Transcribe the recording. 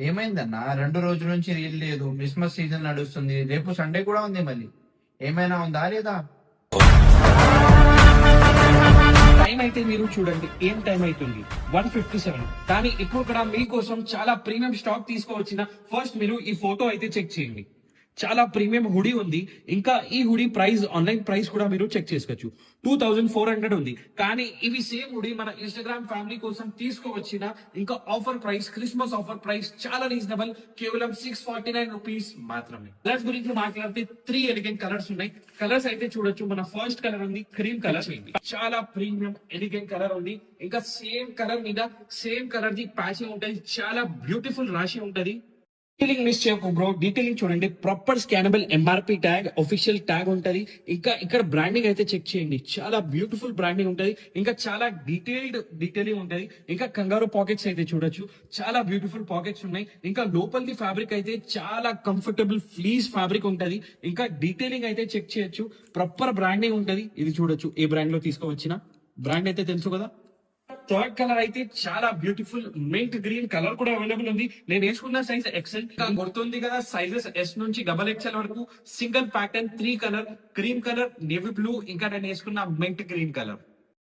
ఏమైందన్నా 2 రోజుల నుంచి రీల్ లేదు. క్రిస్మస్ సీజన్ నడుస్తుంది. రేపు సండే కూడా ఉంది మళ్ళీ. ఏమైనా ఉందా లేదా? టైం అయితే మీరు చూడండి ఏం టైం అవుతుంది 1:57. కానీ ఇప్పుడు కూడా మీకోసం చాలా ప్రీమియం స్టాక్ తీసుకోవచ్చిన ఫస్ట్ మీరు ఈ ఫోటో అయితే చెక్ చేయండి. చాలా ప్రీమియం హుడీ ఉంది. ఇంకా ఈ హుడీ ప్రైస్ ఆన్లైన్ ప్రైస్ కూడా మీరు చెక్ చేసుకోవచ్చు. 2400 ఉంది. కానీ ఇవి సేమ్ హుడీ మన ఇన్స్టాగ్రామ్ ఫ్యామిలీ కోసం తీసుకోవచ్చిన ఇంకా offer price, Christmas offer price చాలా రీజనబుల్, కేవలం 649 రూపీస్ మాత్రమే. కలర్స్ గురించి మాట్లాడితే 3 ఎలిగెంట్ కలర్స్ ఉన్నాయి. కలర్స్ అయితే చూడొచ్చు. మన ఫస్ట్ కలర్ ఉంది క్రీమ్ కలర్, చాలా ప్రీమియం ఎలిగెంట్ కలర్ ఉంది. ఇంకా సేమ్ కలర్ మీద సేమ్ కలర్ ది ప్యాచింగ్ ఉంటది. చాలా బ్యూటిఫుల్ రాశి ఉంటది. డీటెయిలింగ్ మిస్ చేయకు బ్రో. డీటెయిలింగ్ చూడండి. Proper scannable MRP tag, official tag ఉంటది. ఇంకా ఇక్కడ బ్రాండింగ్ అయితే చెక్ చేయండి. చాలా బ్యూటిఫుల్ బ్రాండింగ్ ఉంటది. ఇంకా చాలా డీటెయిలింగ్ ఉంటది. ఇంకా కంగారు పాకెట్స్ అయితే చూడొచ్చు. చాలా బ్యూటిఫుల్ పాకెట్స్ ఉన్నాయి. ఇంకా లోపలిది ఫ్యాబ్రిక్ అయితే చాలా కంఫర్టబుల్ ఫ్లీస్ ఫ్యాబ్రిక్ ఉంటది. ఇంకా డీటెయిలింగ్ అయితే చెక్ చేయొచ్చు. ప్రాపర్ బ్రాండింగ్ ఉంటది. ఇది చూడొచ్చు. ఏ బ్రాండ్ లో తీసుకోవచ్చిన బ్రాండ్ అయితే తెలుసు కదా. థర్డ్ కలర్ అయితే చాలా బ్యూటిఫుల్ మింట్ గ్రీన్ కలర్ కూడా అవైలబుల్ ఉంది. నేను వేసుకున్న సైజ్ ఎక్సెల్. గుర్తుంది కదా, సైజెస్ ఎస్ నుంచి XXL వరకు. Single pattern 3 colour, cream colour, navy blue, ఇంకా నేను వేసుకున్న మింట్ గ్రీన్ కలర్.